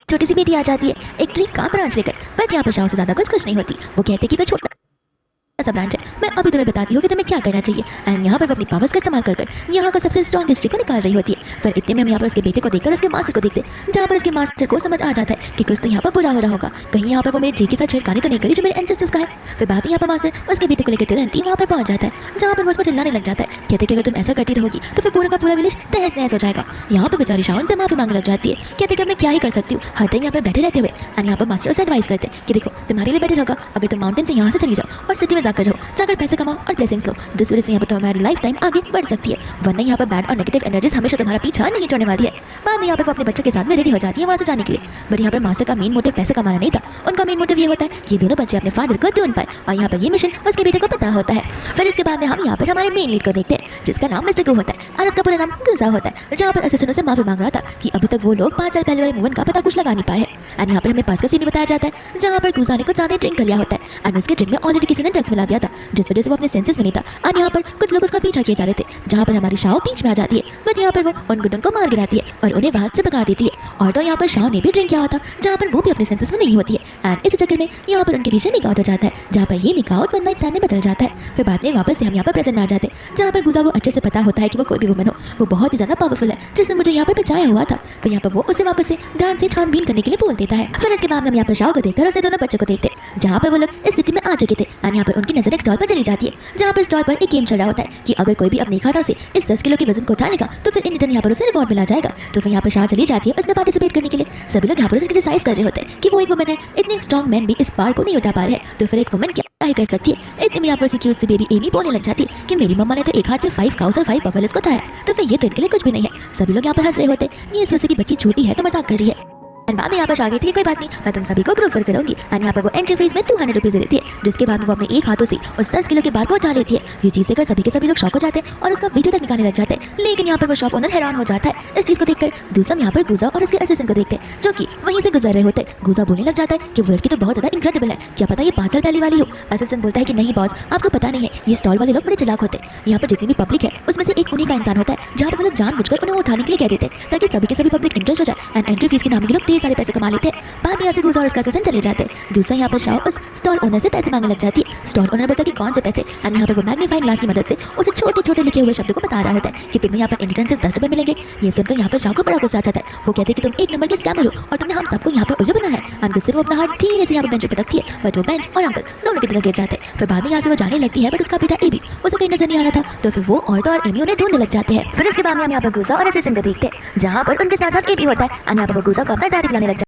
छोटी सी बेटी आ जाती है एक ट्री का ब्रांच लेकर, बट यहाँ पर शाह से ज्यादा कुछ नहीं होती। वो कहते कि तो छोटा सा ब्रांच है, मैं अभी तुम्हें बताती हूँ कि तुम्हें क्या करना चाहिए। एंड यहाँ पर वो अपनी पावर्स का इस्तेमाल कर यहाँ का सबसे स्ट्रॉन्ग हिस्ट्री को निकाल रही होती है। फिर इतने में हम यहाँ पर उसके बेटे को देखकर उसके मास्टर को देखते, जहाँ पर उसके मास्टर को समझ आ जाता है कि कुछ तो यहाँ पर बुरा हो रहा होगा, कहीं यहाँ पर वो मेरे ट्री के साथ छेड़खानी तो नहीं करी जो मेरे एंसेस्टर्स का है। फिर बाद में यहाँ पर मास्टर उसके बेटे को लेकर तुरंत ही वहाँ पर पहुंच जाता है, जहाँ पर वो उसको चिल्लाने लग जाता है, कहते कि अगर तुम ऐसा करती रहोगी तो फिर पूरा का पूरा विलेज तहस नहस हो जाएगा। यहाँ पर बेचारी शाह से माफी मांगने लग जाती है, कहते कि मैं क्या ही कर सकती हूँ हर टाइम यहाँ पर बैठे रहते हुए। एंड यहाँ पर मास्टर उसे एडवाइस करते हैं कि देखो तुम्हारे लिए बेटर होगा अगर तुम माउंटेन से यहाँ से चली जाओ और सिटी में जाकर रहो, जाकर पैसे कमाओ और ब्लेसिंग्स लो, जिस वजह से यहाँ पर तुम्हारी लाइफ टाइम आगे बढ़ सकती है, वरना यहाँ पर बैड और नेगेटिव एनर्जीज हमेशा तुम्हारा पीछा नहीं छोड़ने वाली है। बाद में यहाँ पर वो अपने बच्चों के साथ में रेडी हो जाती है वहाँ से जाने के लिए। बट यहाँ पर मास्टर का मेन मोटिव पैसे कमाना नहीं था, उनका मेन मोटिव ये होता है कि दोनों बच्चे अपने फादर को ढूंढ पाए, और यहाँ पर ये मिशन उसके बेटे को पता होता है। फिर इसके बाद में हम यहाँ पर हमारे मेन लीड को देखते हैं, जिसका नाम मिस्टर गो होता है और उसका पूरा नाम गुजा होता है, जहाँ पर असिस्टेंट से माफी मांग रहा था कि अभी तक वो लोग 5 साल पहले वाले मूवमेंट का पता कुछ लगा नहीं पाए हैं। एंड यहाँ पर हमें पास का सीन बताया जाता है, जहाँ पर गुजा ने कुछ ज्यादा ड्रिंक कर लिया होता है एंड उसके ड्रिंक में ऑलरेडी किसी ने ड्रग्स मिला दिया था, जिस वजह से वो अपने सेंसेस में नहीं था। और यहाँ पर कुछ लोग उसका पीछा किए जा रहे थे, जहाँ पर हमारी शाह बीच में आ जाती है, बट यहाँ पर वो उन गुंडों को मार गिराती है और उन्हें वहां से भगा देती है। और तो यहाँ पर शाह ने भी ड्रिंक किया हुआ था, जहाँ पर वो भी अपने सेंसेस में नहीं होती है। एंड इस चक्कर में यहाँ पर उनके पीछे निकाउट हो जाता है, जहाँ पर ये निकाउट वन नाइट स्टैंड में बदल जाता है। फिर बाद में वापस से हम यहाँ पर प्रेजेंट आ जाते हैं, जहाँ पर गुजा को अच्छे से पता होता है कि वो कोई भी वुमन हो वो बहुत ही ज्यादा पावरफुल है, जिसने मुझे यहाँ पर बचाया हुआ था। फिर यहाँ पर वो उसे वापस से ध्यान से छानबीन करने के लिए बोल देता है। फिर इसके बाद हम यहाँ पर शाह को देखते हैं और उसके दोनों बच्चों को देखते हैं, जहाँ पर वो लोग इस सिटी में आ चुके थे। एंड यहाँ पर उनकी नजर एक स्टॉल पर चली जाती है, जहाँ पर स्टॉल पर एक गेम चल रहा होता है कि अगर कोई भी अपने खाता से इस 10 किलो के वजन को उठाएगा तो फिर इन रिटर्न यहाँ पर उसे रिवॉर्ड मिला जाएगा। तो फिर यहाँ पर शाह चली जाती है उसमें पार्टिसिपेट करने के लिए। सभी लोग यहाँ पर उसे क्रिटिसाइज कर रहे होते हैं कि वो एक वुमन है, इतने स्ट्रॉन्ग मैन भी इस पार को नहीं उठा पा रहे हैं, तो फिर एक वुमन क्या ही कर सकती है। इतने में यहाँ पर क्यूट सी बेबी एमी बोलने लग जाती है कि मेरी मम्मा ने तो एक हाथ से 5 काउस और 5 बफेलोस को उठाया, तो फिर ये तो इनके लिए कुछ भी नहीं है। सभी लोग यहाँ पर हंस रहे होते हैं, ये इस वजह से कि बच्ची छोटी है तो मजाक कर रही है। बाद में यहाँ पर आ गई थी कोई बात नहीं, मैं तुम सभी को ग्रुप कर करूंगी। एंड यहाँ पर वो एंट्री फीस में 200 रुपीज देती है, जिसके बाद वो अपने एक हाथों से उस 10 किलो के बार को उठा लेती है। ये चीज देखकर सभी के सभी लोग शॉक हो जाते हैं और उसका वीडियो तक निकालने लग जाते हैं। लेकिन यहाँ पर वो शॉप ओनर हैरान हो जाता है इस चीज को देखकर। दूसरा यहाँ पर गुजा और उसके असिस्टेंट को देखते हैं, जो कि वहीं से गुजर रहे होते हैं। गुजा बोलने लग जाता है कि वो लड़की तो बहुत ज्यादा इनक्रेडिबल है, क्या पता ये 5 साल पहले वाली हो। असिस्टेंट बोलता है कि नहीं बॉस, आपको पता नहीं है, ये स्टॉल वाले लोग बड़े चालाक होते हैं। यहाँ पर जितनी भी पब्लिक है उसमें से एक उन्हीं का इंसान होता है, जहाँ पर वो लोग जानबूझकर उन्हें उठाने के लिए कह देते हैं ताकि सभी के सभी पब्लिक इंटरेस्ट हो जाए एंड एंट्री फीस के नाम के लोग ढेर सारे पैसे कमा लेते हैं। बाद में यहाँ से गुजा और उसका असिस्टेंट चले जाते हैं। दूसरा यहाँ पर शाह उस स्टॉल ओनर से पैसे मांगने लग जाती है। स्टॉल ओनर बोलता है कि कौन से पैसे, एंड यहाँ पर वो मैग्नीफाइंग ग्लास की मदद से उसे छोटे छोटे लिखे हुए शब्दों को बता रहा होता है कि तुम्हें यहाँ पर इन रिटर्न सिर्फ 10 रुपये मिलेंगे। ये सुनकर यहाँ पर शाह को बड़ा गुस्सा आ जाता है। वो कहते हैं कि तुम एक नंबर के स्कैमर हो और तुमने हम सबको यहाँ पर उल्लू बनाया है। एंड गुस्से में वो अपना हाथ धीरे से यहाँ पर बेंच पर रखती है, बट वो बेंच और अंकल दोनों की तरह गिर जाते हैं। फिर बाद में यहाँ से वो जाने लगती है, बट उसका बेटा एबी उसे कहीं नजर नहीं आ रहा था, तो फिर वो और तो और एमी उन्हें ढूंढने लग जाते हैं। फिर इसके बाद में हम यहाँ पर गुजा और असिस्टेंट को देखते हैं, जहाँ पर उनके साथ साथ एबी होता है। एंड यहाँ पर वो गुजा को अपना दादी बुलाने लग जाता है।